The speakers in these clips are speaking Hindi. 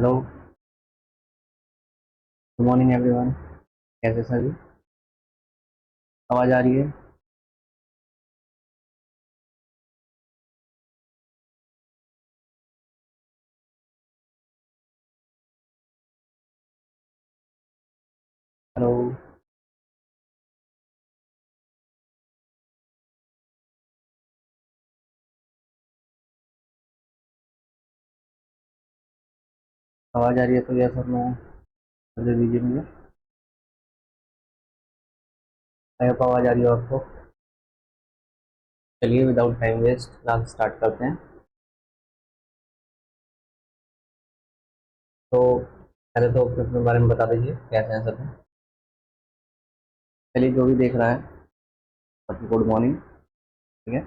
Hello, good morning everyone. कैसे सभी? आवाज़ आ रही है? हेलो, आवाज़ आ रही है तो यस और नो दे दीजिए मुझे। आई होप आवाज़ आ रही है आपको। चलिए without time waste class start करते हैं। तो पहले तो अपने बारे में बता दीजिए, कैसे हैं सब? चलिए, जो भी देख रहा है सबको गुड मॉर्निंग। ठीक है।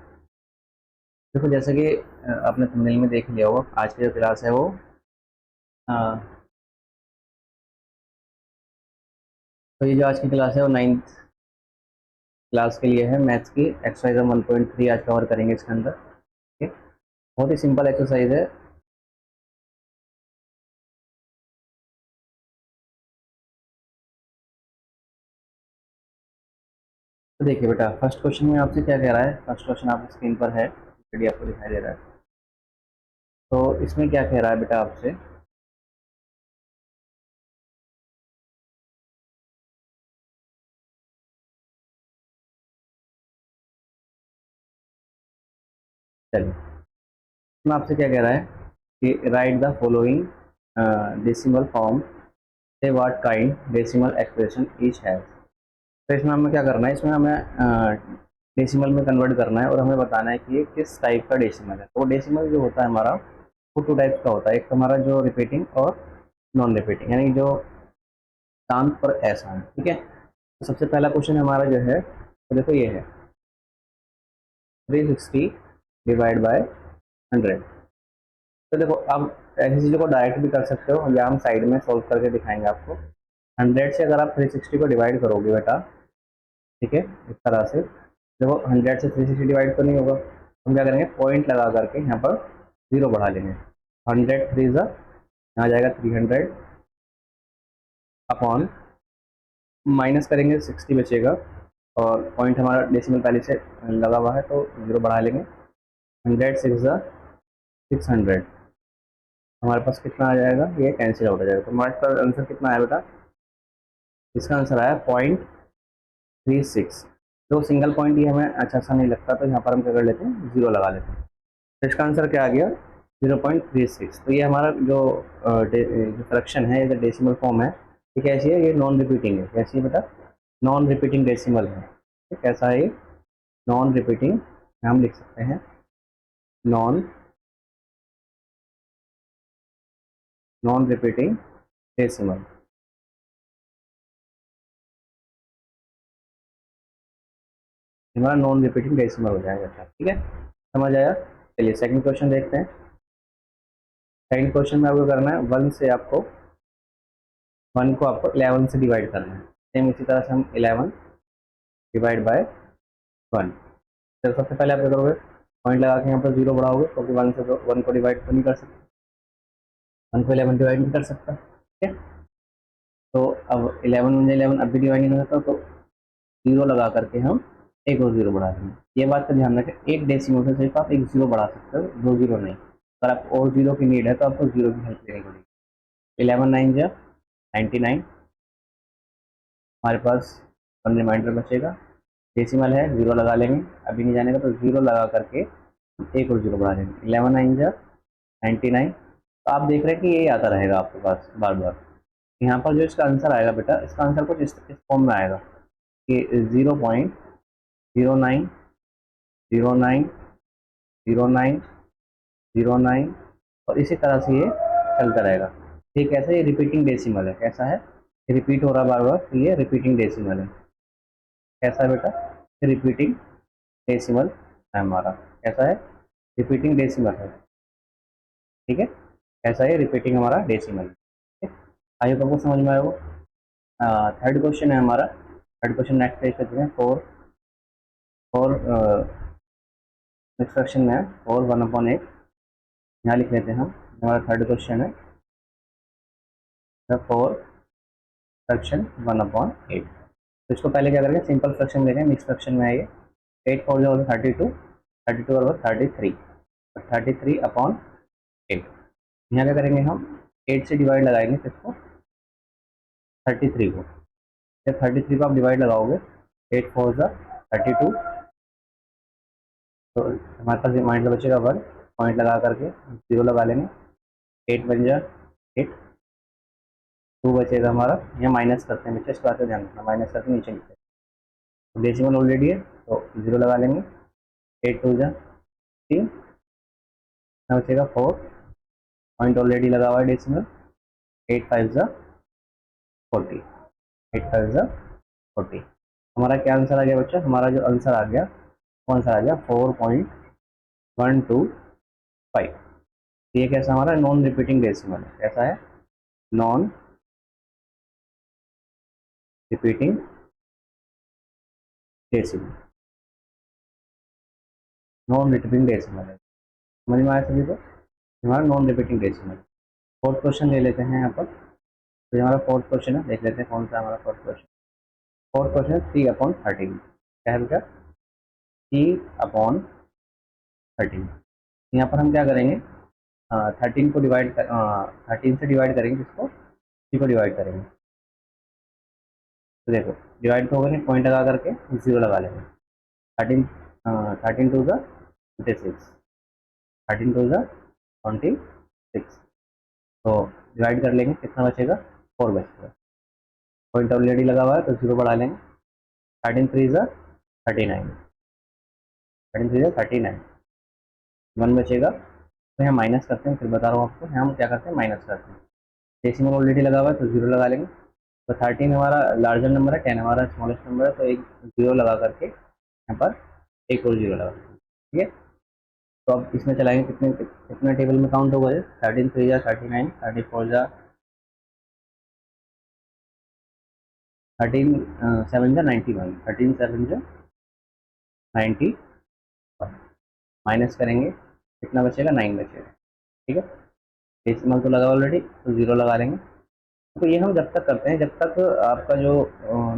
देखो, जैसे कि आपने थंबनेल में देख लिया होगा, आज की जो क्लास है वो अ, तो ये जो आज की क्लास है वो 9th क्लास के लिए है। मैथ्स की एक्सरसाइज 1.3 आज कवर करेंगे इसके अंदर। ठीक है। बहुत ही सिंपल एक्सरसाइज है। तो देखिए बेटा, फर्स्ट क्वेश्चन में आपसे क्या कह रहा है। फर्स्ट क्वेश्चन आपकी स्क्रीन पर है, ऑलरेडी आपको दिखाई दे रहा है। तो इसमें क्या कह रहा है बेटा आपसे? चलिए, इसमें आपसे क्या कह रहा है कि write the following decimal form, say what kind decimal expression each has. तो इसमें हमें क्या करना है, इसमें हमें डेसिमल में कन्वर्ट करना है और हमें बताना है कि ये किस टाइप का डेसिमल है। तो डेसिमल जो होता है हमारा, वो टू टाइप्स का होता है। एक हमारा जो रिपीटिंग और नॉन रिपीटिंग, यानी जो चांद पर ऐसा है। ठीक है। तो सबसे पहला क्वेश्चन हमारा जो है, तो देखो ये है 360 डिवाइड बाय 100। तो देखो, अब ऐसी चीज़ों को डायरेक्ट भी कर सकते हो या हम साइड में सोल्व करके दिखाएंगे आपको। 100 से अगर आप 360 को डिवाइड करोगे बेटा, ठीक है, इस तरह से देखो, 100 से 360 डिवाइड तो नहीं होगा। हम क्या करेंगे, पॉइंट लगा करके यहाँ पर जीरो बढ़ा लेंगे। 100 थ्री ज़ा, यहाँ जाएगा 300 अपॉन, माइनस करेंगे 60 बचेगा, और पॉइंट हमारा डेसिमल पहले से लगा हुआ है तो जीरो बढ़ा लेंगे। 100 सिक्स ज़ा 600, हमारे पास कितना आ जाएगा, ये कैंसिल आउट हो जाएगा। तो हमारे पास आंसर कितना आया बेटा? इसका आंसर आया 0.36। जो सिंगल पॉइंट ये हमें अच्छा सा नहीं लगता, तो यहाँ पर हम क्या कर लेते हैं, जीरो लगा लेते हैं। तो इसका आंसर क्या आ गया? 0.36। तो ये हमारा जो जो फ्रैक्शन है, ये डेसिमल फॉर्म है, ये कैसी है, ये नॉन रिपीटिंग है। कैसी है बेटा? नॉन रिपीटिंग डेसिमल है। कैसा है ये? Non repeating. हम लिख सकते हैं नॉन नॉन रिपीटिंग डेसिमल। हमारा नॉन रिपीटिंग डेसिमल हो जाएगा। ठीक है, समझ आया? चलिए सेकंड क्वेश्चन देखते हैं। सेकंड क्वेश्चन में आपको करना है, वन को आपको 11 से डिवाइड करना है। सेम इसी तरह से हम 11 डिवाइड बाय 1। तो सबसे पहले आप क्या करोगे, पॉइंट लगा के यहाँ पर जीरो बढ़ाओगे, क्योंकि वन से तो वन को डिवाइड तो नहीं कर सकते, वन को 11 डिवाइड नहीं कर सकता। ठीक है। तो अब 11 में 11 अब भी डिवाइड नहीं कर सकता, तो जीरो लगा करके हम एक और जीरो बढ़ा देंगे। ये बात का ध्यान रखें, एक डेसिमल से सिर्फ आप एक जीरो बढ़ा सकते हो, दो जीरो नहीं। अगर आपको और जीरो की नीड है तो आपको जीरो की हेल्प लेनी पड़ेगी। 11 9 जा 99, हमारे पास वन रिमाइंडर बचेगा। डेसिमल है, जीरो लगा लेंगे, अभी नहीं जानेगा तो जीरो लगा करके एक और जीरो बढ़ा लेंगे। 11 9 जा 99। तो आप देख रहे हैं कि ये आता रहेगा आपके पास बार बार। यहाँ पर जो इसका आंसर आएगा बेटा, इसका आंसर कुछ इस फॉर्म में आएगा कि 0.09 09 09 09, और इसी तरह से ये चलता रहेगा। ठीक है, कैसे? ये रिपीटिंग डेसिमल है। कैसा है? रिपीट हो रहा है बार बार, तो ये रिपीटिंग डेसिमल है। कैसा है बेटा? रिपीटिंग डेसिमल है हमारा। कैसा है? रिपीटिंग डेसिमल है। ठीक है, ऐसा है, रिपीटिंग हमारा डेसिमल। ठीक है, आई होप आपको समझ में आया हो। थर्ड क्वेश्चन है हमारा। थर्ड क्वेश्चन नेक्स्ट पेज पे हैं। फोर फोर नेक्स्ट क्वेश्चन में है 4 1/8। यहाँ लिख लेते हैं हम। हमारा थर्ड क्वेश्चन है 4 फ्रैक्शन 1/8। तो इसको पहले क्या करेंगे, सिंपल फ्रैक्शन लेंगे, मिक्स फ्रैक्शन में आइए। 8 4 जो 32, 32 और 33, 33/8। यहाँ क्या करेंगे हम, 8 से डिवाइड लगाएंगे किसको, 33 को। जब 33 को आप डिवाइड लगाओगे, 8 4 ज़ा 32, तो हमारे पास रिमाइंडर बचेगा 1, पॉइंट लगा करके 0 लगा लेंगे। 8 1 जा 8, 2 बचेगा हमारा, यहाँ माइनस करते हैं बच्चे, इस बात का ध्यान रखना, माइनस करके नीचे लिखते हैं। डेसिमल ऑलरेडी है तो 0 लगा लेंगे। 8 2 जा 3, यहाँ बचेगा 4, पॉइंट ऑलरेडी लगा हुआ है डेसिमल। 8 5 जा 40, 8 5 जा 40। हमारा क्या आंसर आ गया बच्चा, हमारा जो आंसर आ गया, कौन सा आ गया, 4.125। ये कैसा हमारा नॉन रिपीटिंग डेसिमल है, कैसा है, non repeating decimal, non repeating decimal है। समझ में आया सभी को, हमारा non repeating decimal. Fourth question ले लेते हैं यहाँ पर। तो हमारा फोर्थ क्वेश्चन है, देख लेते हैं कौन सा हमारा फोर्थ क्वेश्चन। फोर्थ क्वेश्चन 3/13, क्या है बेटा, 3/13। यहाँ पर हम क्या करेंगे, 13 को डिवाइड 13 से डिवाइड करेंगे, किसको, 3 को डिवाइड करेंगे। तो देखो डिवाइड तो होगा नहीं, पॉइंट लगा करके 0 लगा लेंगे। 13 13 2 ज़ा 26, 13 2 ज़ा 26, तो डिवाइड कर लेंगे, कितना बचेगा, 4 बचेगा। पॉइंट ऑलरेडी लगा हुआ है तो 0 बढ़ा लेंगे। 13 3 ज़ा 39, 13 3 ज़ा 39, 1 बचेगा। तो यहाँ माइनस करते हैं, फिर बता रहा हूँ आपको, यहाँ हम क्या करते हैं, माइनस करते हैं। डेसिमल ऑलरेडी लगा हुआ है तो 0 लगा लेंगे। तो 13 हमारा लार्जर नंबर है, 10 हमारा स्मॉलेस्ट नंबर है, तो एक 0 लगा करके यहाँ पर एक और 0 लगा, ठीक है। तो अब इसमें चलाएंगे, कितने कितना टेबल में काउंट होगा, 13 3 जा 39, 34 जा 13 7 जा 91, 13 7 जा 90, माइनस करेंगे, कितना बचेगा, 9 बचेगा, ठीक है। डेसिमल तो लगा ऑलरेडी तो 0 लगा लेंगे। तो ये हम जब तक करते हैं जब तक आपका जो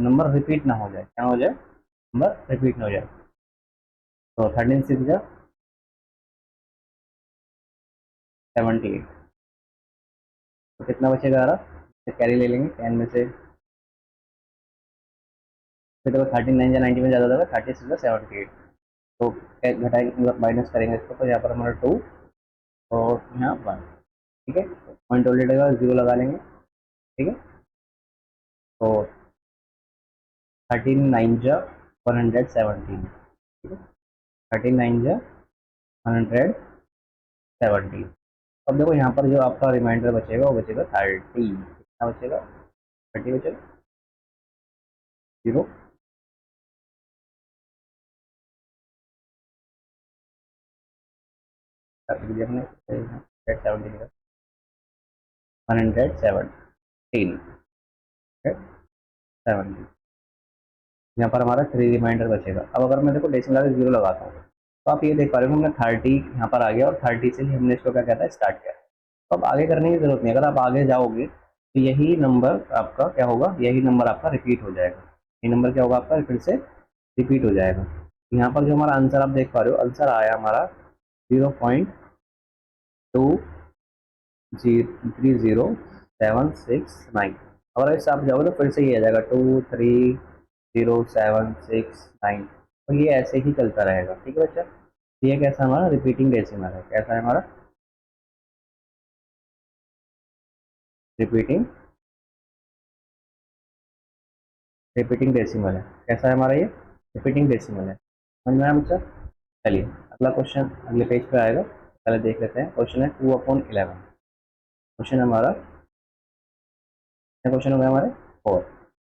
नंबर रिपीट ना हो जाए, क्या हो जाए, नंबर रिपीट ना हो जाए। तो 13 6 जा 78, तो कितना बचेगा हमारा, कैरी ले लेंगे 10 में से, फिर तो 13 9 या 90 में ज़्यादा होगा, 36 या 78, तो घटाएंगे मतलब माइनस करेंगे इसको, तो यहाँ पर हमारा 2 और यहाँ 1, ठीक है। पॉइंट ऑलरेडी लगा 0 लगा लेंगे, ठीक है। तो 13 9 जा 117, ठीक है, 13 9 जा 117। अब देखो यहाँ पर जो आपका रिमाइंडर बचेगा वो बचेगा 30, कितना बचेगा, 30 बचेगा, 0, हमने 117, 117, 70, यहाँ पर हमारा 3 रिमाइंडर बचेगा। अब अगर मैं देखो डेसिमल आगे 0 लगाता हूँ, तो आप ये देख पा रहे हो हमने 30 यहाँ पर आ गया, और 30 से ही हमने इसको क्या कहता है, स्टार्ट किया। तो अब आगे करने की जरूरत नहीं, अगर आप आगे जाओगे तो यही नंबर आपका क्या होगा, यही नंबर आपका रिपीट हो जाएगा, ये नंबर क्या होगा आपका फिर से रिपीट हो जाएगा। यहाँ पर जो हमारा आंसर आप देख पा रहे हो, आंसर आया हमारा 0.23079। अगर ऐसे आप जाओगे तो फिर से ये आ जाएगा 2300769, तो ये ऐसे ही चलता रहेगा, ठीक है बच्चा। ये कैसा हमारा रिपीटिंग डेसिमल है, कैसा है हमारा रिपीटिंग रिपीटिंग डेसिमल है, कैसा है हमारा ये रिपीटिंग डेसिमल है। समझ में आया बच्चा। चलिए अगला क्वेश्चन अगले पेज पे आएगा, पहले देख लेते हैं। क्वेश्चन है 2/11, क्वेश्चन हमारा, क्वेश्चन हो गया हमारे 4।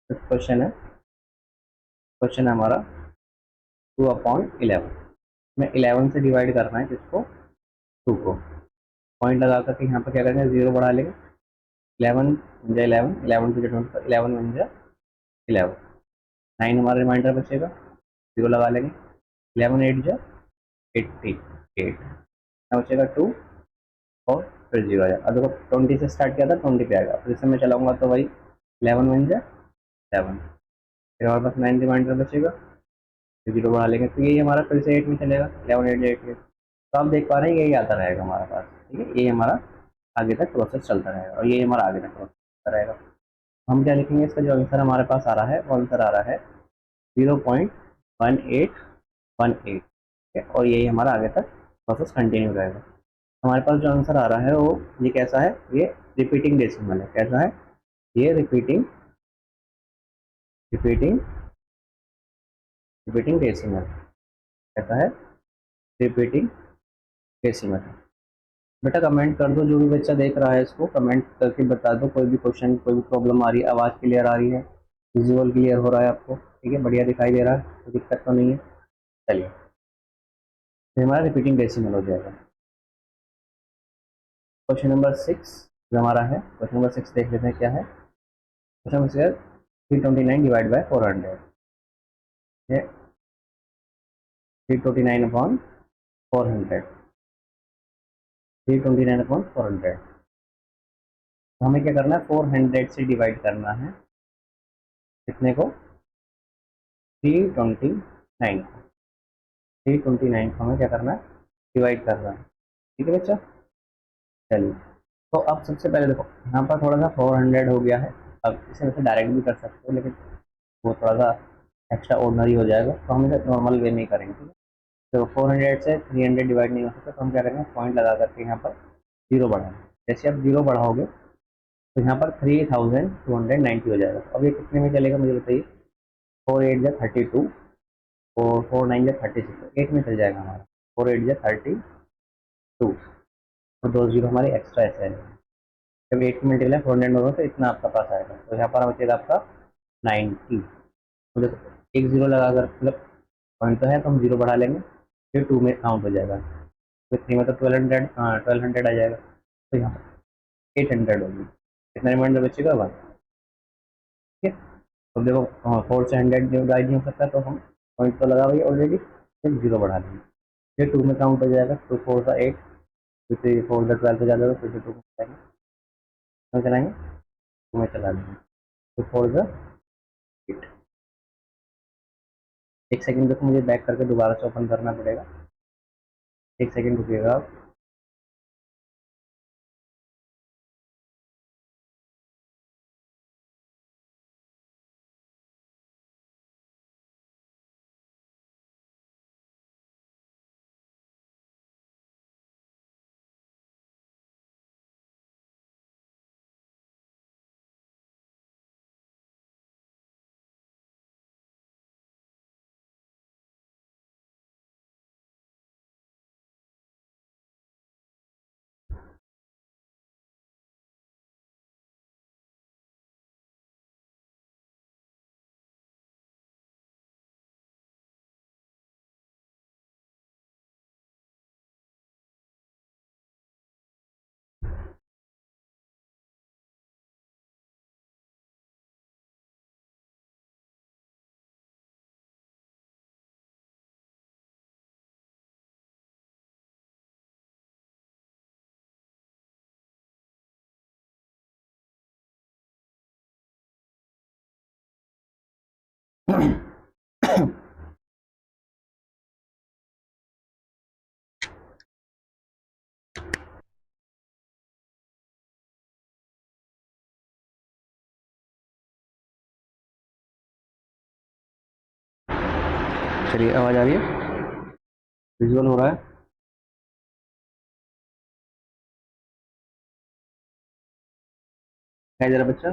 फिफ्थ क्वेश्चन है, क्वेश्चन है हमारा 2/11 में 11 से डिवाइड करना है किसको, 2 को। पॉइंट लगा करके यहाँ पर क्या करेंगे, 0 बढ़ा लेंगे। 11 जा 11, 11 टू 20, 11 1 जा 11, 9 हमारा रिमाइंडर बचेगा, 0 लगा लेंगे। 11 8 जा 88, क्या बचेगा 2 और फिर 0 आ जाएगा। अब देखो 20 से स्टार्ट किया था, 20 पे आएगा, फिर इसे मैं चलाऊंगा तो भाई 11 बन जाए 7, फिर हमारे पास 9 रिमाइंडर बचेगा, फिर 0 बढ़ा लेंगे तो यही हमारा फिर से 8 में चलेगा, 11 8 8 8। तो आप देख पा रहे हैं यही आता रहेगा हमारे पास, ठीक है, ये हमारा आगे तक प्रोसेस चलता रहेगा और ये हमारा आगे तक प्रोसेस चलता रहेगा। हम क्या लिखेंगे, इसका जो आंसर हमारे पास आ रहा है वो आंसर आ रहा है 0.1818, ठीक है, और यही हमारा आगे तक प्रोसेस कंटिन्यू रहेगा। हमारे पास जो आंसर आ रहा है वो ये कैसा है, ये रिपीटिंग डेसिमल है। कैसा है ये, रिपीटिंग रिपीटिंग रिपीटिंग डेसिमल। कैसा है, रिपीटिंग डेसिमल। बेटा कमेंट कर दो, जो भी बच्चा देख रहा है इसको कमेंट करके बता दो, कोई भी क्वेश्चन कोई भी प्रॉब्लम आ रही है, आवाज़ क्लियर आ रही है, विजुअल क्लियर हो रहा है आपको, ठीक है, बढ़िया दिखाई दे रहा है, कोई दिक्कत तो नहीं है। चलिए तो हमारा रिपीटिंग डेसिमल हो जाएगा। क्वेश्चन नंबर 6 जो हमारा है, क्वेश्चन नंबर 6 देख लेते हैं क्या है। Question number 6, 329 divide by 400, 329 upon 400, 329 upon 400। तो हमें क्या करना है, 400 से डिवाइड करना है कितने को, 329 को, 329 को हमें क्या करना है, डिवाइड करना है, ठीक है बच्चा। चलिए तो अब सबसे पहले देखो यहाँ पर थोड़ा सा 400 हो गया है, अब इसे वैसे डायरेक्ट भी कर सकते हो लेकिन वो थोड़ा सा एक्स्ट्रा ऑर्डनरी हो जाएगा, तो हम इसे नॉर्मल वे में ही करेंगे, ठीक है। तो 400 से 300 डिवाइड नहीं हो सकता, तो हम क्या करेंगे, पॉइंट लगा करके यहाँ पर 0 बढ़ाएंगे। जैसे आप 0 बढ़ाओगे तो यहाँ पर 3290 हो जाएगा। अब ये कितने में चलेगा मुझे बताइए, 4 8 जा 32, और 4 9 जा 36, 8 में चल जाएगा हमारा, 4 8 जा 32, और 2 0 हमारे एक्स्ट्रा ऐसे आएगा। जब 8 की मल्टीप्लाई 400 होगा तो इतना आपका पास आएगा, तो यहाँ पर बचेगा आपका 90। तो देखो एक 0 लगा कर, मतलब पॉइंट तो है तो हम 0 बढ़ा लेंगे, फिर 2 में काउंट हो जाएगा, फिर 3 में तो 1200, हाँ 1200 आ जाएगा, तो यहाँ पर 800 होगी, कितना रिमाइंडर बचेगा 1, ठीक है। तो देखो 4 से 100 डिवाइड नहीं हो सकता, तो हम पॉइंट तो लगा हुई ऑलरेडी, फिर 0 बढ़ा देंगे, फिर 2 में काउंट हो जाएगा, 2 4 का 8, फिर 3 4 का 12 हो जाएगा, फिर से 2 में चलाएंगे, 2 में चला देंगे, तो 4 का 8। एक सेकंड देखो, मुझे बैक करके दोबारा से ओपन करना पड़ेगा, एक सेकंड रुकिएगा आप। चलिए आवाज़ आ रही है, विजुअल हो रहा है। है जरा बच्चा,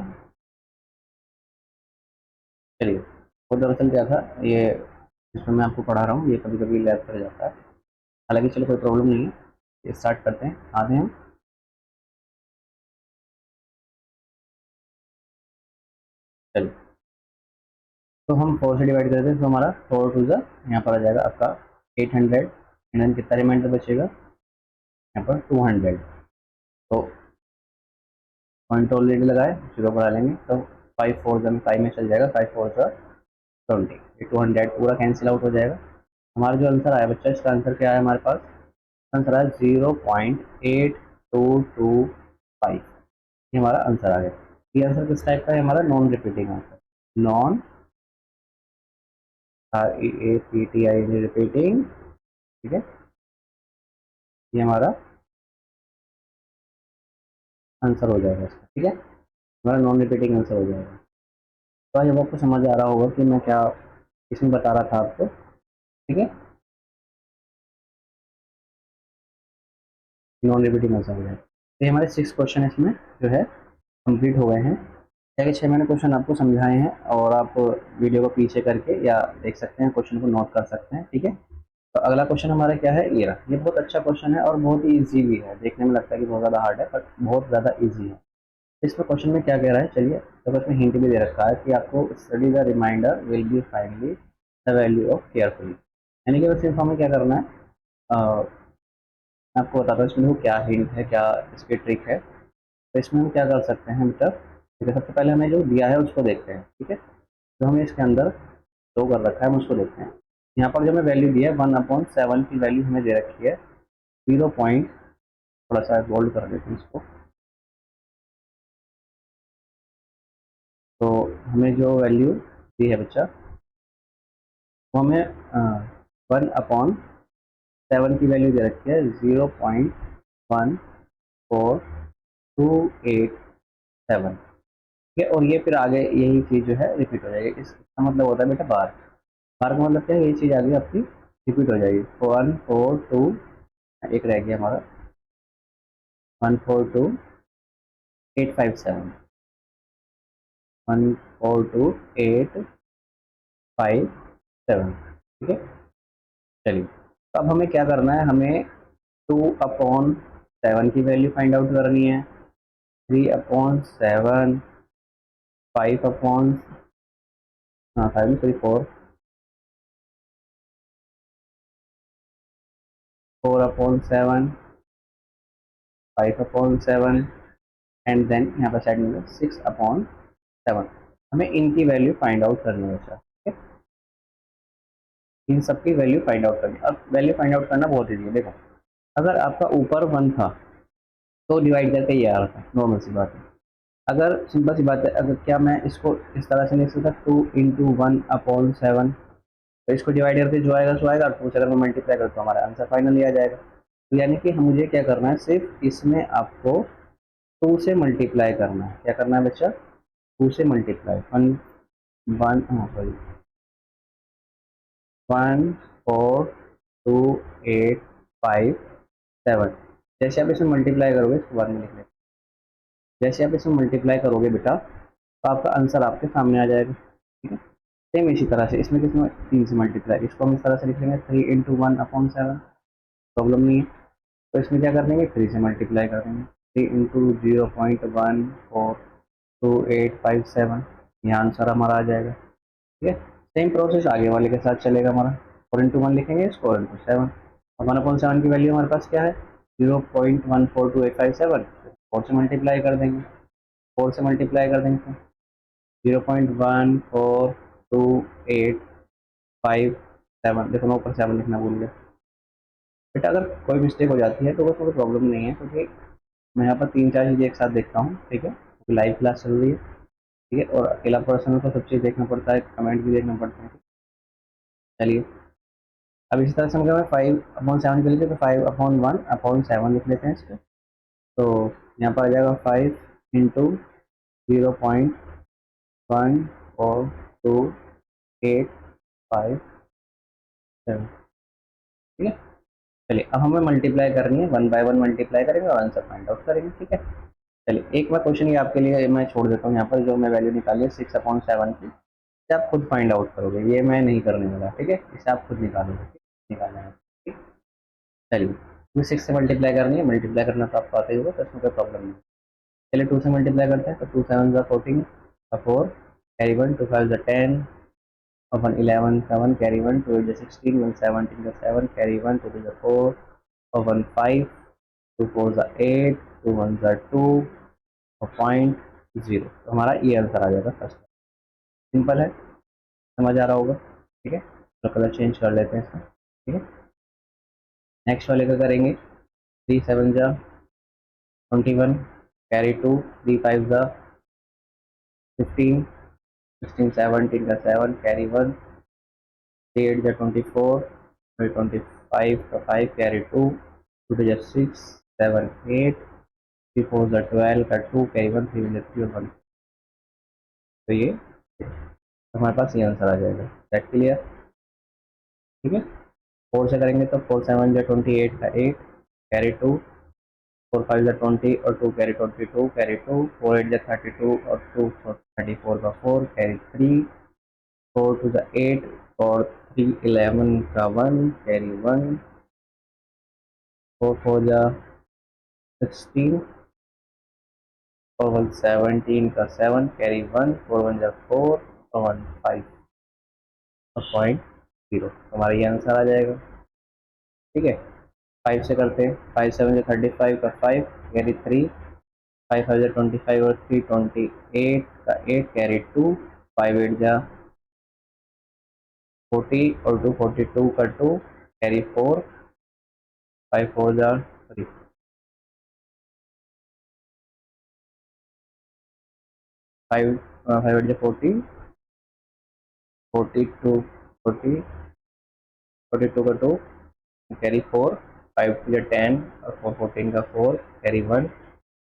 चलिए। वो दरअसल क्या था, ये जिसमें मैं आपको पढ़ा रहा हूँ ये कभी कभी लैब कर जाता है, हालांकि चलो कोई प्रॉब्लम नहीं है, स्टार्ट करते हैं, आते हैं हम। चलिए तो हम 4 से डिवाइड करते हैं, तो हमारा 4 टू ज़ा यहाँ पर आ जाएगा आपका 800, एंड देन कितना रिमाइंडर बचेगा यहाँ पर 200। तो पॉइंट ऑलरेडी लगाए, 0 बढ़ा लेंगे, तो 5 4 जन 5 में चल जाएगा, 5 4 ज़ा 20, ये 200 पूरा कैंसिल आउट हो जाएगा। हमारा जो आंसर आया बच्चा, इसका आंसर क्या है हमारे पास, आंसर आया 0.818, 225, ये हमारा आंसर आ गया। ये आंसर किस टाइप का है? हमारा non repeating answer, non REAPTING repeating, ठीक है, ये हमारा आंसर हो जाएगा इसका, ठीक है, हमारा नॉन रिपीटिंग आंसर हो जाएगा। तो आज आपको समझ आ रहा होगा कि मैं क्या इसमें बता रहा था आपको, ठीक है, नॉन रिपीटिंग आंसर हो जाएगा। तो ये हमारे 6 क्वेश्चन इसमें जो है कंप्लीट हो गए हैं। 6 मैंने क्वेश्चन आपको समझाए हैं और आप वीडियो को पीछे करके या देख सकते हैं, क्वेश्चन को नोट कर सकते हैं, ठीक है। तो अगला क्वेश्चन हमारा क्या है? ये रहा। ये बहुत अच्छा क्वेश्चन है और बहुत ही ईजी भी है, देखने में लगता है कि बहुत ज़्यादा हार्ड है बट बहुत ज़्यादा ईजी है। इसमें क्वेश्चन में क्या कह रहा है, चलिए, तो इसमें हिंट भी दे रखा है कि आपको study the reminder will be finally the value of carefully, यानी कि बस हमें क्या करना है, मैं आपको बताता हूँ इसमें देखो क्या हिंट है, क्या इसकी ट्रिक है। तो इसमें हम क्या कर सकते हैं बेटा, ठीक है, सबसे पहले हमें जो दिया है उसको देखते हैं, ठीक है, जो हमें इसके अंदर शो कर रखा है हम उसको देखते हैं। यहाँ पर जो हमें वैल्यू दी है 1/7 की वैल्यू हमें दे रखी है 0 पॉइंट, थोड़ा सा बोल्ड कर देते हैं इसको। तो हमें जो वैल्यू दी है बच्चा, वो हमें 1/7 की वैल्यू दे रखी है 0.14287, ठीक है, और ये फिर आगे यही चीज़ जो है रिपीट हो जाएगी। इसका मतलब होता है बेटा बार, बार का मतलब क्या है, यही चीज़ आगे आपकी रिपीट हो जाएगी। 142, एक रह गया हमारा 142,857, 142,857, ठीक है। चलिए, तो अब हमें क्या करना है, हमें 2/7 की वैल्यू फाइंड आउट करनी है, 3/7, 5 हाँ 5 सॉरी 4/7, 5/7 एंड देन यहाँ पर साइड में 6/7, हमें इनकी वैल्यू फाइंड आउट करनी है सर, ठीक है, इन सबकी वैल्यू फाइंड आउट करनी है। अब वैल्यू फाइंड आउट करना बहुत ईजी है, देखो, अगर आपका ऊपर 1 था तो डिवाइड करके ये आ रहा था, नॉर्मल सी बात है। अगर सिंपल सी बात है, अगर क्या मैं इसको इस तरह से लिख सकता 2/1/7, तो इसको डिवाइड करके जो आएगा सो आएगा, टू से अगर मैं मल्टीप्लाई करता हूँ हमारा आंसर फाइनली आ जाएगा। तो यानी कि हम मुझे क्या करना है, सिर्फ इसमें आपको 2 से मल्टीप्लाई करना है। क्या करना है बच्चा? 2 से मल्टीप्लाई, वन वन हाँ सॉरी 142,857, जैसे आप इसमें मल्टीप्लाई करोगे इसके बाद में लिख लेते, जैसे आप इसमें मल्टीप्लाई करोगे बेटा तो आपका आंसर आपके सामने आ जाएगा, ठीक है। सेम इसी तरह से इसमें किसमें 3 से मल्टीप्लाई, इसको हम इस तरह से लिख लेंगे 3/1/7, प्रॉब्लम नहीं है। तो इसमें क्या कर देंगे, 3 से मल्टीप्लाई कर देंगे, 3 × 0.142,857, यहाँ आंसर हमारा आ जाएगा, ठीक है। सेम प्रोसेस आगे वाले के साथ चलेगा हमारा, 4×1 लिखेंगे, इसको 4×7, और 1/7 की वैल्यू हमारे पास क्या है 0.142,857, 4 से मल्टीप्लाई कर देंगे, 4 से मल्टीप्लाई कर देंगे, 0.142,857, देखो मैं ऊपर 7 लिखना भूल गया बेटा। अगर कोई मिस्टेक हो जाती है तो वो कोई प्रॉब्लम नहीं है, क्योंकि मैं यहाँ पर 3-4 चीज़ें एक साथ देखता हूँ, ठीक है, लाइव क्लास चल रही है, ठीक है, और अकेला पर्सन को सब चीज़ देखना पड़ता है, कमेंट भी देखना पड़ता है। चलिए, अब इसी तरह से हम अगर 5/7 के लिए तो 5/1/7 लिख लेते हैं इसको। तो यहाँ पर आ जाएगा 5 × 0.142,857, ठीक है। चलिए, अब हमें मल्टीप्लाई करनी है, 1/1 मल्टीप्लाई करेंगे और आंसर फाइंड आउट करेंगे, ठीक है। चलिए, एक बार क्वेश्चन ये आपके लिए मैं छोड़ देता हूँ, यहाँ पर जो मैं वैल्यू निकाली है 6/7 की, इसे आप खुद फाइंड आउट करोगे, ये मैं नहीं करने वाला, ठीक है, इसे आप खुद निकालोगे, निकालना है, ठीक। चलिए, हमें 6 से मल्टीप्लाई करनी है, मल्टीप्लाई करना तो आपको आता ही होगा, तो इसमें कोई प्रॉब्लम नहीं। चलिए 2 से मल्टीप्लाई करते हैं, तो 2 7 14, 4 कैरी 1, 2 5 10, 1 11 7 कैरी 1, 2 8 16, 1 17 7 कैरी 1, 2 2 4, 1 5, 2 4 8, 2 1 2 और 0.0, तो हमारा ये आंसर आ जाएगा फर्स्ट। सिंपल है, समझ आ रहा होगा, ठीक है। तो कलर चेंज कर लेते हैं इसका, ठीक है। नेक्स्ट वाले का करेंगे 3 7 जा 21 कैरी 2, 3 5 ज़ा 15, 16 17 का 7 कैरी 1, 3 8 ज़ा 24, 25 का 5 कैरी 2, 2 2 ज़ा 6 7 8, 3 4 ज़ा 12 का 2 कैरी 1, 3 ज़ा 3 और 1। तो ये हमारे पास ये आंसर आ जाएगा। That clear? ठीक है। 4 से करेंगे तो 4 7 ज़ा 28 का 8 कैरी 2, 4 5 ज़ा 20 और 2 कैरी 22 कैरी 2, 4 8 ज़ा 32 और 2 34 का 4 कैरी 3, 4 2 ज़ा 8 और 3 11 का 1 कैरी 1, 4 4 ज़ा 16 और 1 17 का 7 कैरी 1, 4 1 ज़ा 4 और 1 5 और 0.0। हमारा ये आंसर आ जाएगा। ठीक है। 5 से करते हैं। 5 7 ज़ा 35 का 5 कैरी 3, 5 5 ज़ा 25 और 3 28 का 8 कैरी 2, 5 8 ज़ा 40 और 2 42 का 2 कैरी 4, 5 4 ज़ा 3, 5 5 8 ज़ा 40, 42 40 42 का 2 कैरी 4, 5 2 ज़ा 10 और 4 14 का 4 कैरी 1,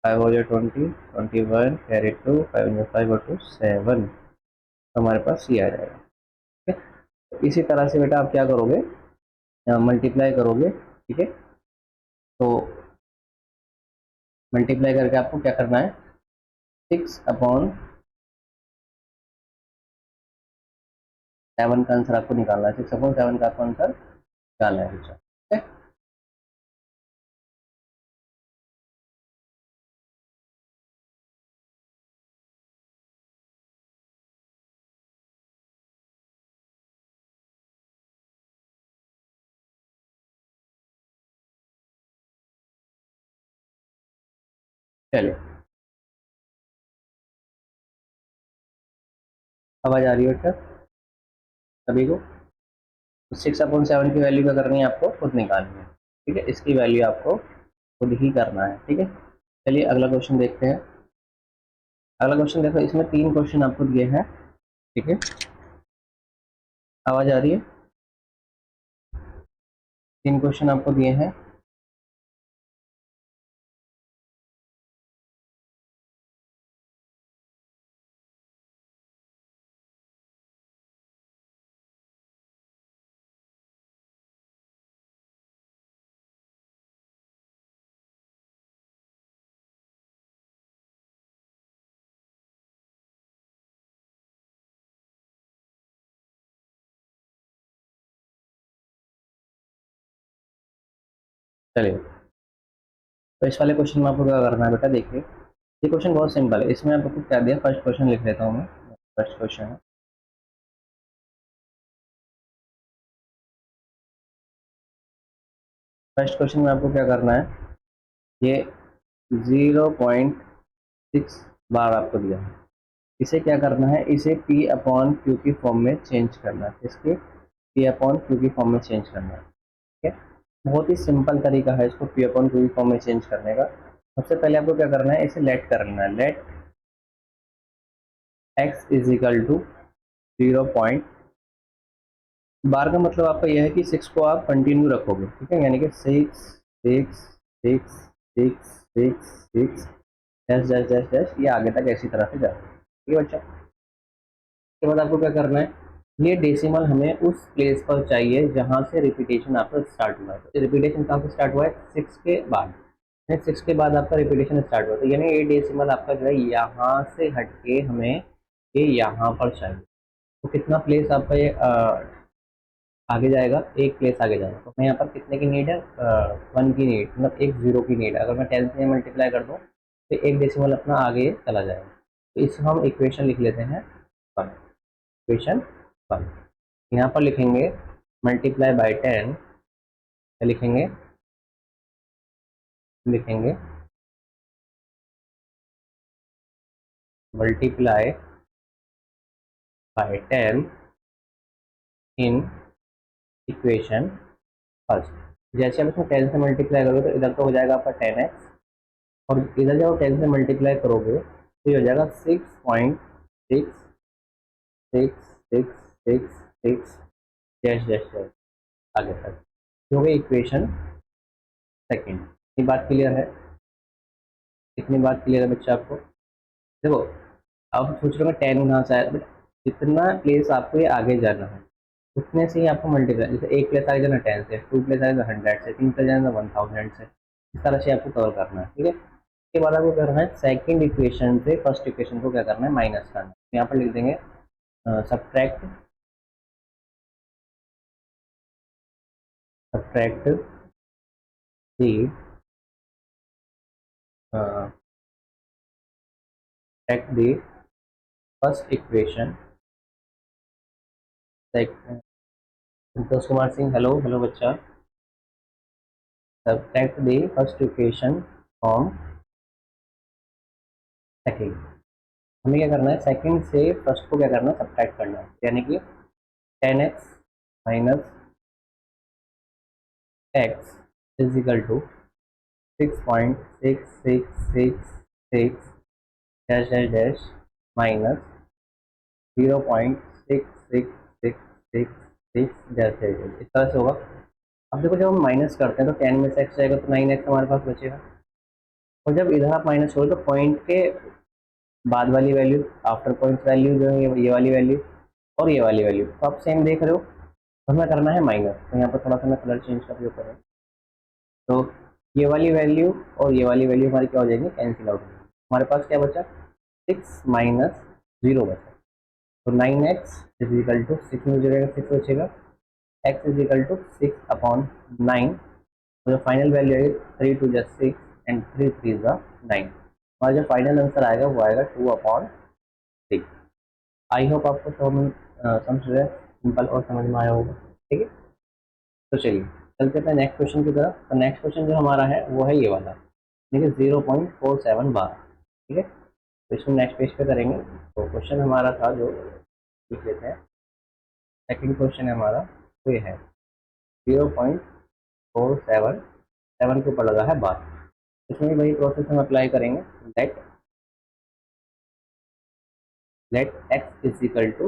5 हो जाए 20 21 कैरी 2, 5 5 और 2 7। हमारे पास ये आ जाएगा। ठीक है। तो इसी तरह से बेटा आप क्या करोगे, मल्टीप्लाई करोगे। ठीक है। तो मल्टीप्लाई करके आपको क्या करना है, 6/7 का आंसर आपको निकालना है। 6/7 का आपको आंसर निकालना है बच्चा। ठीक है। चलिए, आवाज आ रही है बेटा सभी को? 6/7 की वैल्यू क्या करनी है, आपको खुद निकालनी है। ठीक है। इसकी वैल्यू आपको खुद ही करना है। ठीक है। चलिए अगला क्वेश्चन देखते हैं। अगला क्वेश्चन देखो, इसमें 3 क्वेश्चन आपको दिए हैं। ठीक है। आवाज आ रही है? 3 क्वेश्चन आपको दिए हैं। चलिए, तो इस वाले क्वेश्चन में आपको क्या करना है बेटा, देखिए ये क्वेश्चन बहुत सिंपल है। इसमें आपको क्या दिया, फर्स्ट क्वेश्चन लिख लेता हूँ मैं। फर्स्ट क्वेश्चन है, फर्स्ट क्वेश्चन में आपको क्या करना है, ये 0.6 बार आपको दिया है। इसे क्या करना है, इसे P/Q की फॉर्म में चेंज करना है। इसके P/Q की फॉर्म में चेंज करना है। ठीक है। बहुत ही सिंपल तरीका है इसको P/Q की फॉर्म में चेंज करने का। सबसे पहले आपको क्या करना है, इसे लेट कर लेना है। Let x is equal to 0. Bar का मतलब आपका यह है कि 6 को आप कंटिन्यू रखोगे। ठीक है। यानी कि 6 6 6 6 6 6 डैश डैश डैश डैश, ये आगे तक ऐसी तरह से जाए। ठीक है बच्चा। उसके बाद आपको क्या करना है, ये डेसिमल हमें उस प्लेस पर चाहिए जहां से रिपीटेशन आपका स्टार्ट हुआ है। तो रिपीटेशन कहाँ से स्टार्ट हुआ है, 6 के बाद। 6 के बाद आपका रिपीटेशन स्टार्ट हुआ, तो यानी ये डेसिमल आपका जो है यहाँ से हटके हमें ये यहाँ पर चाहिए। तो कितना प्लेस आपका ये आगे जाएगा, एक प्लेस आगे जाएगा। तो हमें यहाँ पर कितने की नीड है, 1 की नीड, मतलब एक 0 की नीड है। अगर मैं 10 से मल्टीप्लाई कर दूँ तो एक डेसिमल अपना आगे चला जाएगा। तो इसको हम इक्वेशन लिख लेते हैं 1। इक्वेशन 1 यहाँ पर लिखेंगे मल्टीप्लाई बाई 10, लिखेंगे लिखेंगे multiply by 10 in equation first. जैसे हम इसमें 10 से मल्टीप्लाई करोगे तो इधर तो हो जाएगा आपका 10x, और इधर जब 10 से मल्टीप्लाई करोगे तो ये हो जाएगा 6.666666 डैश डैश डैश आगे तक। ये हो गई इक्वेशन सेकेंड। ये बात क्लियर है? इतनी बात क्लियर है बच्चा आपको? देखो आप सोच रहे हो 10 कहाँ से आया, बट जितना प्लेस आपको ये आगे जाना है उतने से ही आपको मल्टीप्लाई, जैसे एक प्लेस आगे जाना 10 से, 2 प्लेस आगे जाना 100 से, 3 प्लेस जाना 1000 से, इस तरह से आपको कवर करना है। ठीक है, इसके बाद आपको करना है सेकंड इक्वेशन से फर्स्ट इक्वेशन को क्या करना है, माइनस करना है। यहाँ पर लिख देंगे subtract subtract the subtract the first equation. Santosh Kumar Singh, hello hello बच्चा। Subtract the first equation from second. हमें क्या करना है, सेकंड से फर्स्ट को क्या करना है, सब्ट्रैक्ट करना है। यानी कि 10x minus x is equal to 6.6666 dash dash dash minus 0.66666 dash dash dash, इस तरह से होगा। अब देखो जब हम माइनस करते हैं तो 10 में से x जाएगा तो 9x हमारे पास बचेगा, और जब इधर आप माइनस करो तो पॉइंट के बाद वाली वैल्यू, आफ्टर पॉइंट वैल्यू जो है ये वाली वैल्यू और ये वाली वैल्यू, तो आप सेम देख रहे हो। हमें करना है माइनस, तो यहाँ पर थोड़ा सा मैं कलर चेंज कर ऊपर है, तो ये वाली वैल्यू और ये वाली वैल्यू हमारी क्या हो जाएगी, कैंसिल आउट हो जाएगी। हमारे पास क्या बचा, 6 माइनस 0 बचा, तो 9x इज इक्वल टू 6 में जुड़ेगा 6 बचेगा, x इज इक्वल टू 6/9, तो जो फाइनल वैल्यू है 3 2 just 6 एंड 3 3 is 9। हमारा जो फाइनल आंसर आएगा वो आएगा 2/6। आई होप आपको समझ रहे सिंपल और समझ में आया होगा। ठीक है, तो चलिए चलते हैं नेक्स्ट क्वेश्चन की तरफ। तो नेक्स्ट क्वेश्चन जो हमारा है वो है ये वाला, ठीक है, 0.47 बार। ठीक है, तो इसको नेक्स्ट पेज पे करेंगे। तो क्वेश्चन हमारा था जो लिख लेते हैं, सेकंड क्वेश्चन है हमारा, तो ये है 0.477 के ऊपर लगा है बार। इसमें भी वही प्रोसेस हम अप्लाई करेंगे, let x is equal to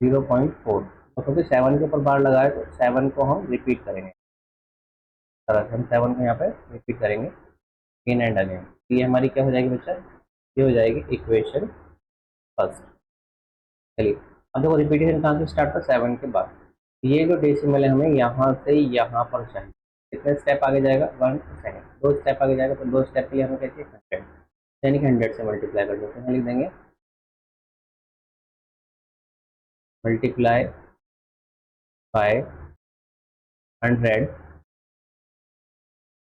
0.4, तो क्योंकि 7 के ऊपर बार लगा है तो 7 को हम रिपीट करेंगे, तरह से हम 7 को यहाँ पे रिपीट करेंगे इन एंड अगेन। ये हमारी क्या हो जाएगी बच्चा, ये हो जाएगी इक्वेशन फर्स्ट। चलिए अब देखो रिपीटेशन कहाँ से स्टार्ट था, 7 के बाद। ये जो डेसिमल है हमें यहाँ से यहाँ पर चाहिए, कितने स्टेप आगे जाएगा, 1 सेकेंड, 2 स्टेप आगे जाएगा, तो 2 स्टेप के लिए हमें क्या चाहिए, 100, यानी कि 100 से मल्टीप्लाई कर देते हैं। लिख देंगे multiply by 100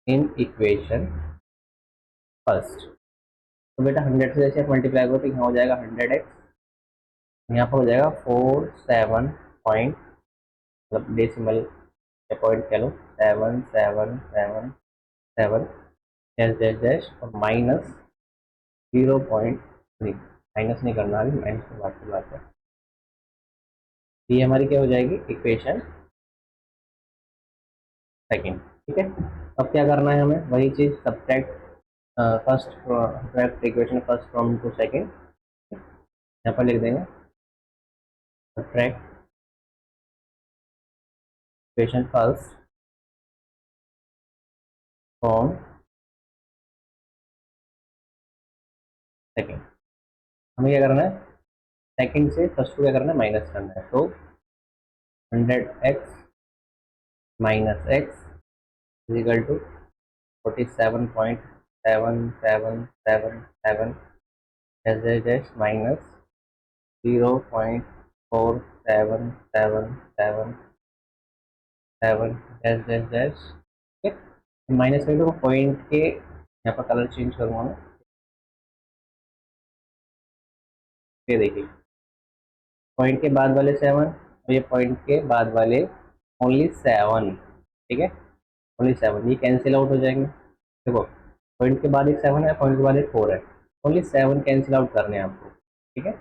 in equation first. तो बेटा 100 से जैसे आप मल्टीप्लाई करो तो यहाँ हो जाएगा 100x, यहाँ पर हो जाएगा 47 पॉइंट, मतलब डेसिमल या पॉइंट कह लो, 7777 डैश डैश डैश और माइनस 0.3, माइनस नहीं करना अभी, माइनस की बात है। ये हमारी क्या हो जाएगी, इक्वेशन सेकंड। ठीक है, अब क्या करना है हमें, वही चीज़ subtract first equation first from to second, यहाँ पर लिख देंगे subtract equation first from second. हमें क्या करना है, सेकंड से फर्स्ट को क्या करना है, माइनस करना है। तो 100x minus x is equal to 47.7777 dash minus 0.4777 dash dash dash. ठीक है, माइनस में तो पॉइंट के यहाँ पर कलर चेंज करूँगा मैं, ये देखिए पॉइंट के बाद वाले 7 और ये पॉइंट के बाद वाले ओनली 7। ठीक है, ओनली 7, ये कैंसिल आउट हो जाएंगे। देखो पॉइंट के बाद एक 7 है, पॉइंट के बाद एक 4 है, ओनली 7 कैंसिल आउट करने हैं आपको। ठीक है,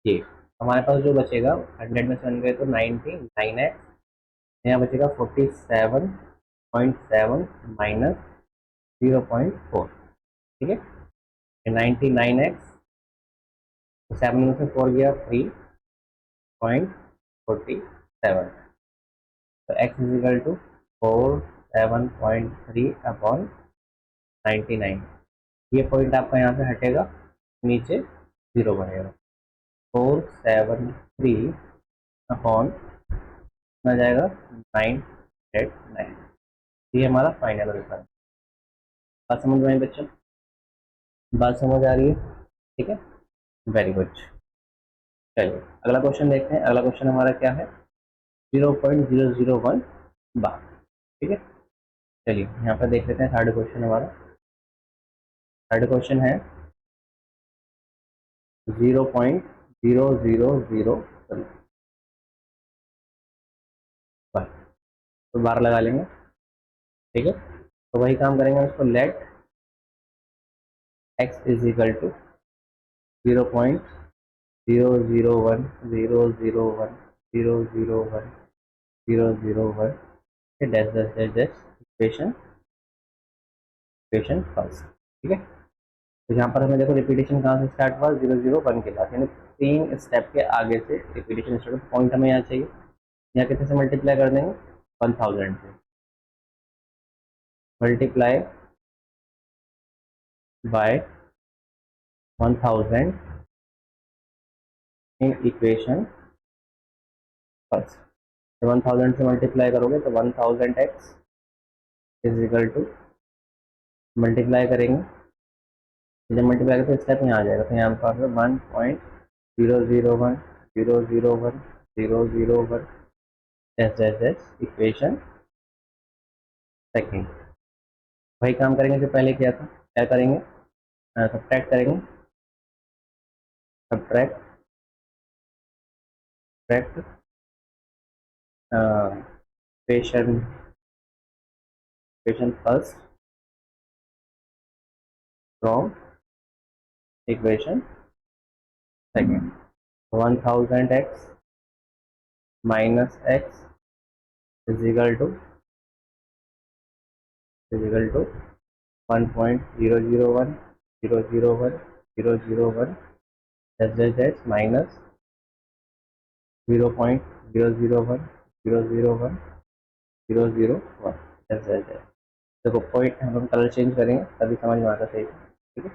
ये हमारे पास जो बचेगा 100 में 7 गए तो 99x, यहाँ बचेगा 47.7 माइनस 0.4, ठीक है। 99x, 7 में से 4 गया 3.47, तो x is equal to 47.3 upon 99। ये पॉइंट आपका यहाँ से हटेगा, नीचे 0 बनेगा, 473 अपॉन कितना जाएगा 989। ये हमारा फाइनल आंसर। बात समझ में आई बच्चों? बात समझ आ रही है? ठीक है, वेरी गुड। चलिए अगला क्वेश्चन देखते हैं। अगला क्वेश्चन हमारा क्या है? 0.001 बार, ठीक है। चलिए यहाँ पर देख लेते हैं थर्ड क्वेश्चन हमारा। थर्ड क्वेश्चन है 0.000 बार, तो बार लगा लेंगे, ठीक है। तो वही काम करेंगे उसको, let x is equal to 0.001001001 dash dash dash dash equation equation first, ठीक है। तो यहाँ पर हमें देखो रिपीटेशन कहाँ से स्टार्ट हुआ, 001 के बाद, यानी 3 स्टेप के आगे से रिपीटेशन स्टार्ट। पॉइंट हमें यहाँ चाहिए, यहाँ कितने से मल्टीप्लाई कर देंगे, 1000 से multiply by 1000 in equation first. 1000 से मल्टीप्लाई करोगे तो 1000x is equal to, multiply करेंगे, जब मल्टीप्लाई करें तो स्टेप यहाँ आ जाएगा, तो यहाँ पर 1.001001001 dash dash dash equation second. वही काम करेंगे जो पहले किया था। क्या करेंगे, सब्ट्रैक्ट करेंगे, subtract subtract equation equation first from equation second. 1000x minus x is equal to 1.001001001 dash dash dash minus 0.001001001 dash dash dash. देखो पॉइंट हम कलर चेंज करेंगे तभी समझ में आता सही, ठीक है।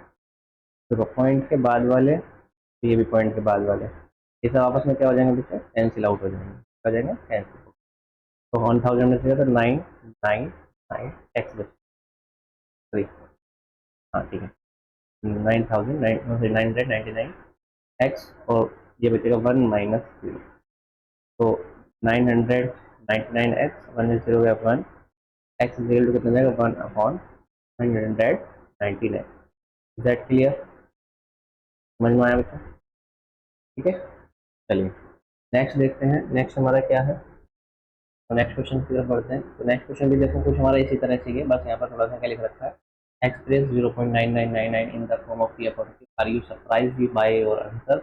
देखो पॉइंट के बाद वाले, ये भी पॉइंट के बाद वाले, ये सब आपस में क्या हो जाएंगे बच्चे, कैंसिल आउट हो जाएंगे, हो जाएंगे कैंसिल। तो 1000 में से तो 999 एक्स बचे, सॉरी हाँ ठीक है, 9,999 एक्स, और ये बचेगा 1 माइनस 0, तो 999 एक्स, 1 0 गया 1, एक्स इज इक्वल टू कितना जाएगा 1 अपॉन 199। Is that clear? समझ में आया बच्चा? ठीक है। चलिए नेक्स्ट देखते हैं, नेक्स्ट हमारा क्या है। तो नेक्स्ट क्वेश्चन की तरफ बढ़ते हैं। तो नेक्स्ट क्वेश्चन भी देखो कुछ हमारा इसी तरह से ही है, बस यहाँ पर थोड़ा सा क्या लिख रखा है, express 0.9999 in the form of p upon q, are you surprised by your answer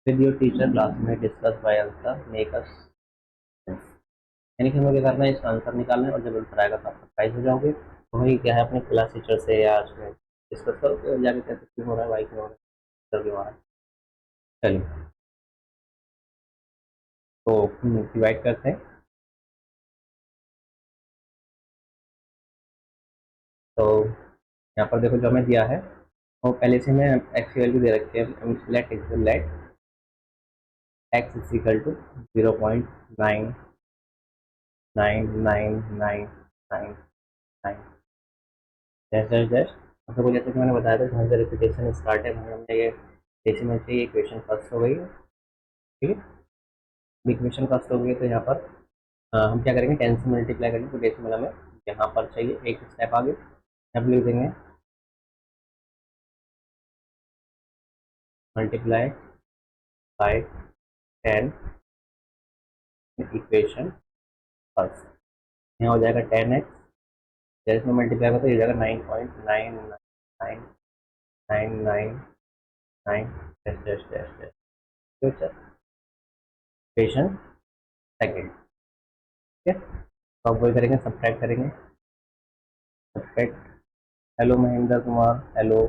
with your teacher class में discuss by answer make us, यानी कि हमें क्या करना है, इसका आंसर निकालना है, और जब आंसर आएगा तो आप सरप्राइज हो जाओगे। तो वही क्या है, अपने क्लास टीचर से या डिस्कस करो जाके, कहते क्यों हो रहा है, वाई क्यों हो रहा है, सर क्यों हो रहा है। चलिए तो डिवाइड करते हैं। तो यहाँ पर देखो जो हमें दिया है वो पहले से हमें एक्स की वैल्यू दे रखी है, let x is equal to 0.999999 जैसे जैसे आपको, जैसे कि मैंने बताया था, जहाँ से रिपीटेशन स्टार्ट है वहाँ हमने ये डेसिमल से ये इक्वेशन फर्स्ट हो गई है, ठीक है। इक्वेशन फर्स्ट हो गई तो यहाँ पर हम क्या करेंगे, 10 से मल्टीप्लाई करेंगे, तो डेसिमल हमें यहाँ पर चाहिए, एक स्टेप आगे अब लिख देंगे मल्टीप्लाई बाय 10 इक्वेशन फर्स्ट, यहाँ हो जाएगा 10x, जैसे में मल्टीप्लाई होगा तो ये जाएगा 9.999999 डैश डैश डैश डैश, ठीक है। इक्वेशन सेकेंड, ठीक है। तो अब वही करेंगे, सब्ट्रैक्ट करेंगे, subtract hello Mahendra Kumar, hello.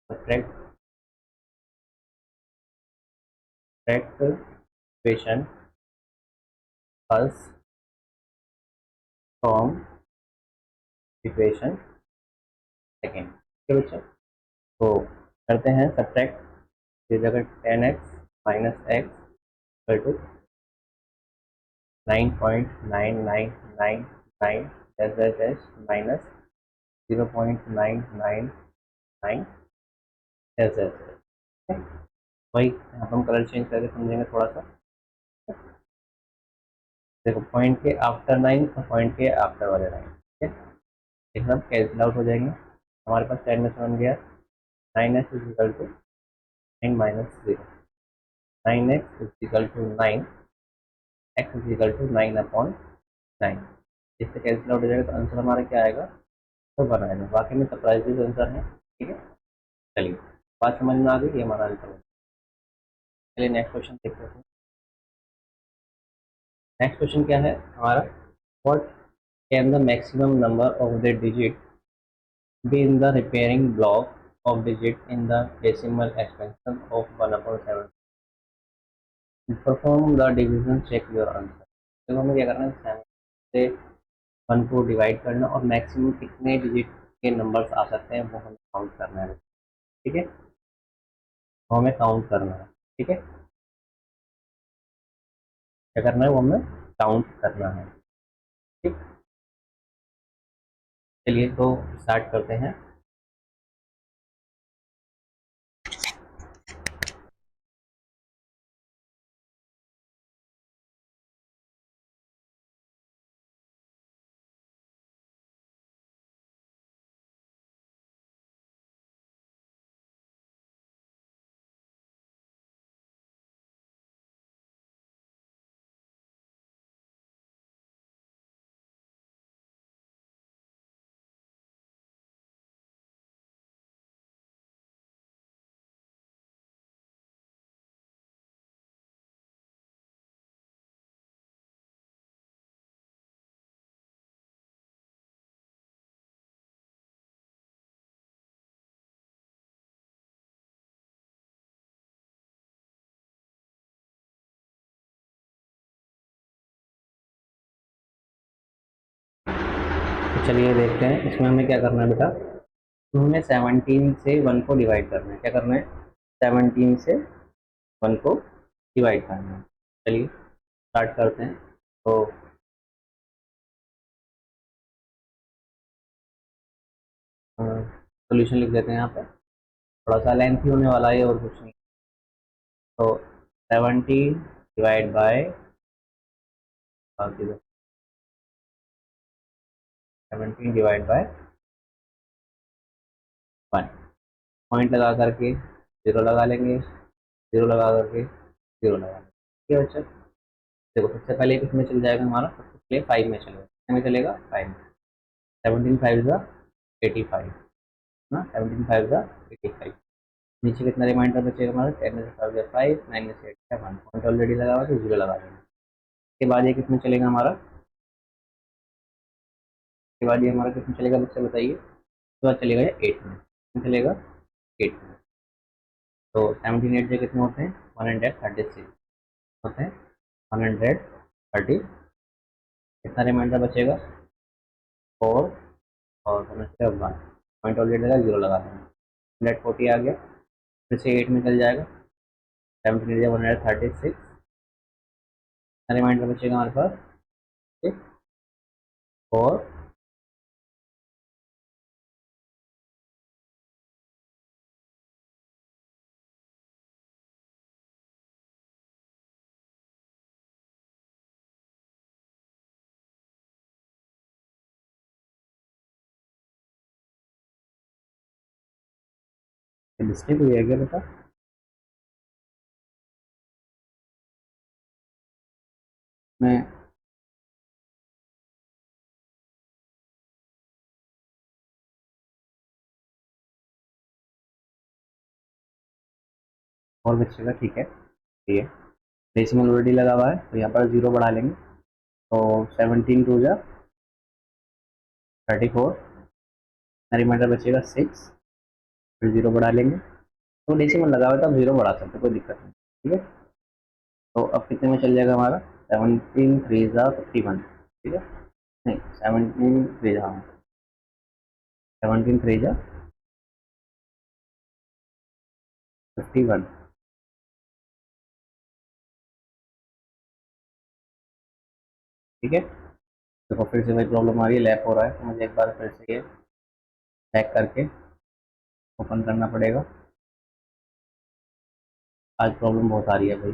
subtract equation first from equation second. ठीक है बच्चों, तो करते हैं सब्ट्रैक्ट। इस जगह 10x minus x equal to 9.9999 dash dash dash minus 0.999 dash dash dash. वही यहाँ पर हम कलर चेंज करके समझेंगे थोड़ा सा। देखो पॉइंट के आफ्टर 9 और पॉइंट के आफ्टर वाले 9, ठीक है, ये सब कैंसिल आउट हो जाएंगे। हमारे पास 10 में से बन गया 9x is equal to 9 minus 0, 9x is equal to 9, x is equal to 9 upon 9। इससे कैंसिल आउट हो जाएगा तो आंसर हमारा क्या आएगा, तो बनाएगा। बाकी में सरप्राइज आंसर है, ठीक है। चलिए बात समझ में आ गई, ये हमारा आंसर है। चलिए नेक्स्ट क्वेश्चन देखते हैं। नेक्स्ट क्वेश्चन क्या है हमारा, what can the maximum number of the digit be in the repairing block of digit in the decimal expansion of 1 upon 7. Perform the division, check your answer। तो हमें क्या करना है, 7 से 1 को डिवाइड करना और मैक्सिमम कितने डिजिट के नंबर्स आ सकते हैं वो हमें काउंट करना है, ठीक है, वो हमें काउंट करना है, ठीक है। क्या करना है, वो हमें काउंट करना है, ठीक। चलिए तो स्टार्ट करते हैं। तो चलिए देखते हैं इसमें हमें क्या करना है बेटा। तो हमें 17 से 1 को डिवाइड करना है। क्या करना है, 17 से 1 को डिवाइड करना है। चलिए स्टार्ट करते हैं। तो सोल्यूशन लिख देते हैं यहाँ पे, थोड़ा सा लेंथी होने वाला है और कुछ नहीं। तो 17 divide by 17 divide by 1, point लगा करके 0 लगा लेंगे, 0 लगा करके 0 लगा लेंगे, ठीक है बच्चा। देखो सबसे पहले किसमें चल जाएगा हमारा, सबसे पहले 5 में चलेगा, कितने में चलेगा 5 में। 17 5 ज़ा 85 ना, 17 5 ज़ा 85। नीचे कितना रिमाइंडर बचेगा हमारा, 10 में से 5 ज़ा 5, 9 में से 8 है 1, पॉइंट ऑलरेडी लगा हुआ तो 0 लगा देंगे। इसके बाद ये किसमें चलेगा हमारा, इसके बाद ये हमारा किसमें चलेगा बच्चा बताइए। इसके बाद चलेगा ये 8 में, किसमें चलेगा 8 में। तो 17 8 जो कितने होते हैं 136 होते हैं, 130। कितना रिमाइंडर बचेगा 4 और समझते 1, पॉइंट ऑलरेडी लगा 0 लगा देंगे। 140 आ गया, फिर से 8 में चल जाएगा, 17 136, रिमाइंडर बचेगा हमारे पास, ठीक। और डिस्टिंग हुई है क्या बेटा, मैं और बचेगा, ठीक है। ये डेसिमल ऑलरेडी लगा हुआ है तो यहाँ पर 0 बढ़ा लेंगे। तो 17 2 जा 34, रिमाइंडर बचेगा 6, फिर 0 बढ़ा लेंगे। तो डेसिमल लगा हुआ है तो आप 0 बढ़ा सकते, कोई दिक्कत नहीं, ठीक है। तो अब कितने में चल जाएगा हमारा 17 3 51, ठीक है, नहीं 17 3 हाँ 17 3 51, ठीक है। देखो फिर से वही प्रॉब्लम आ रही है, लैप हो रहा है, तो मुझे एक बार फिर से ये चेक करके ओपन करना पड़ेगा। आज प्रॉब्लम बहुत आ रही है भाई।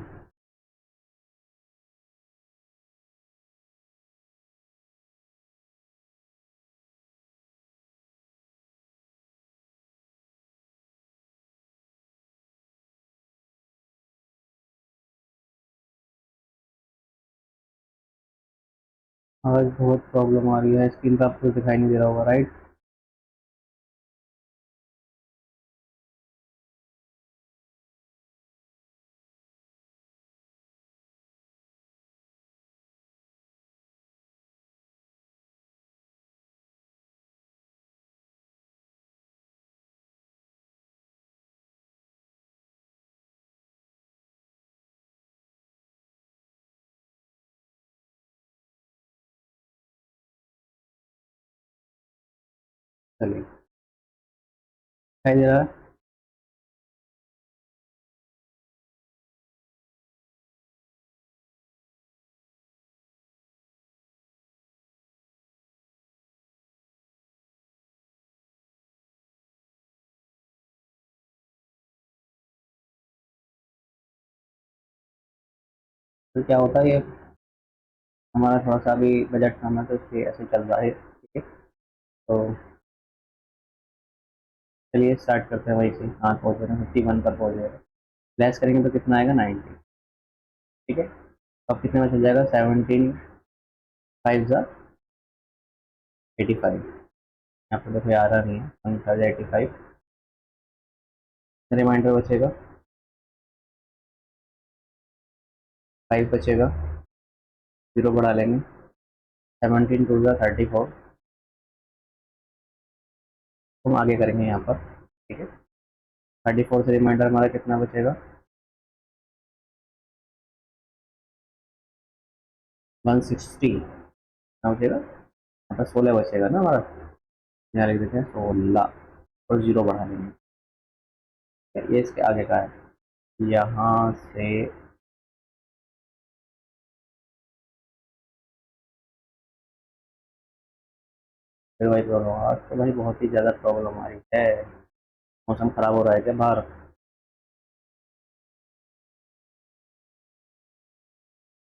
आज बहुत प्रॉब्लम आ रही है, स्क्रीन पर आपको दिखाई नहीं दे रहा होगा, राइट। चलिए दिखाई दे रहा है। तो क्या होता है, ये हमारा थोड़ा सा अभी बजट कम है तो इसलिए ऐसे चल रहा है, ठीक है। तो चलिए स्टार्ट करते हैं वहीं से। हाँ पहुँच रहे हैं, 51 पर पहुँच गए। लेस करेंगे तो कितना आएगा 90, ठीक है। अब कितने में चल जाएगा 17 5 ज़ा 85, यहाँ पर देखो आ रहा नहीं है, 1 5 85, रिमाइंडर बचेगा 5 बचेगा, 0 बढ़ा लेंगे, 17 2 ज़ा 34, हम आगे करेंगे यहाँ पर, ठीक है। 34 से रिमाइंडर हमारा कितना बचेगा 160, कितना बचेगा, यहाँ पर 16 बचेगा ना हमारा, यहाँ लिख देते हैं 16 और 0 बढ़ा लेंगे। ये इसके आगे का है, यहाँ से फिर वही प्रॉब्लम आज तो भाई बहुत ही ज़्यादा प्रॉब्लम आ रही है। मौसम खराब हो रहा है क्या बाहर।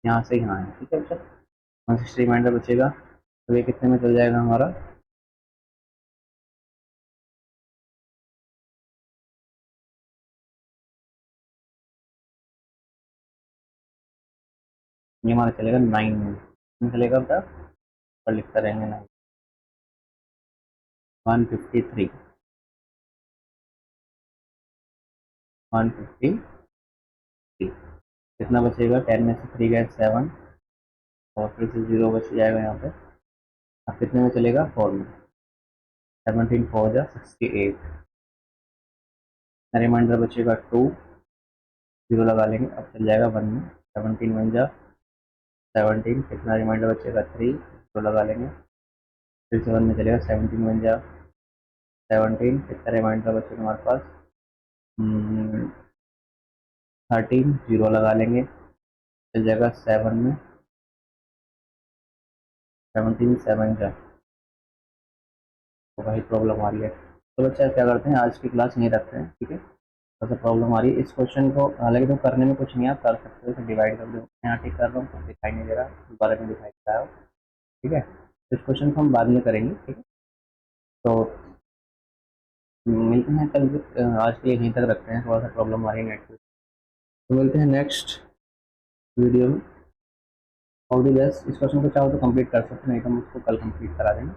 यहाँ से यहाँ है, ठीक है बच्चा। 160 रिमाइंडर बचेगा, तो ये कितने में चल जाएगा हमारा, ये हमारा चलेगा 9 में चलेगा बेटा, और लिखते रहेंगे 9 153 153, कितना बचेगा 10 में से 3 गए 7, और फिर से 0 बच जाएगा यहाँ पे। अब कितने में चलेगा 4 में, 17 4 जा 68, रिमाइंडर बचेगा 2, 0 लगा लेंगे, अब चल जाएगा 1 में, 17 1 जा 17, कितना रिमाइंडर बचेगा 3, 0 लगा लेंगे, फिर से 1 में चलेगा, 17 1 जा 17, कितना रिमाइंडर बचेगा हमारे पास 13, 0 लगा लेंगे, चल जाएगा 7 में, 17 7 जा, तो वही प्रॉब्लम आ रही है। तो बच्चा क्या करते हैं, आज की क्लास नहीं रखते हैं, ठीक है। थोड़ा सा प्रॉब्लम आ रही है इस क्वेश्चन को, हालांकि तो करने में कुछ नहीं है, आप कर सकते हो, इसे डिवाइड कर दो, मैं यहाँ ठीक कर रहा हूँ, कुछ दिखाई नहीं दे रहा, दोबारा में दिखाई दे रहा है, ठीक है। तो इस क्वेश्चन को हम बाद में करेंगे, ठीक है। तो मिलते हैं कल, आज के लिए यहीं तक रखते हैं, थोड़ा सा प्रॉब्लम आ रही है नेट पे। तो मिलते हैं नेक्स्ट वीडियो में। All the best. इस क्वेश्चन को चाहो तो कंप्लीट कर सकते हैं, नहीं तो हम उसको कल कंप्लीट करा देंगे।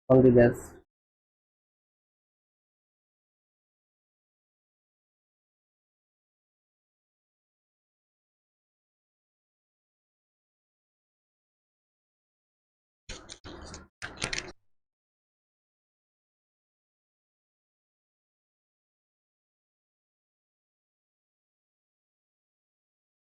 All the best.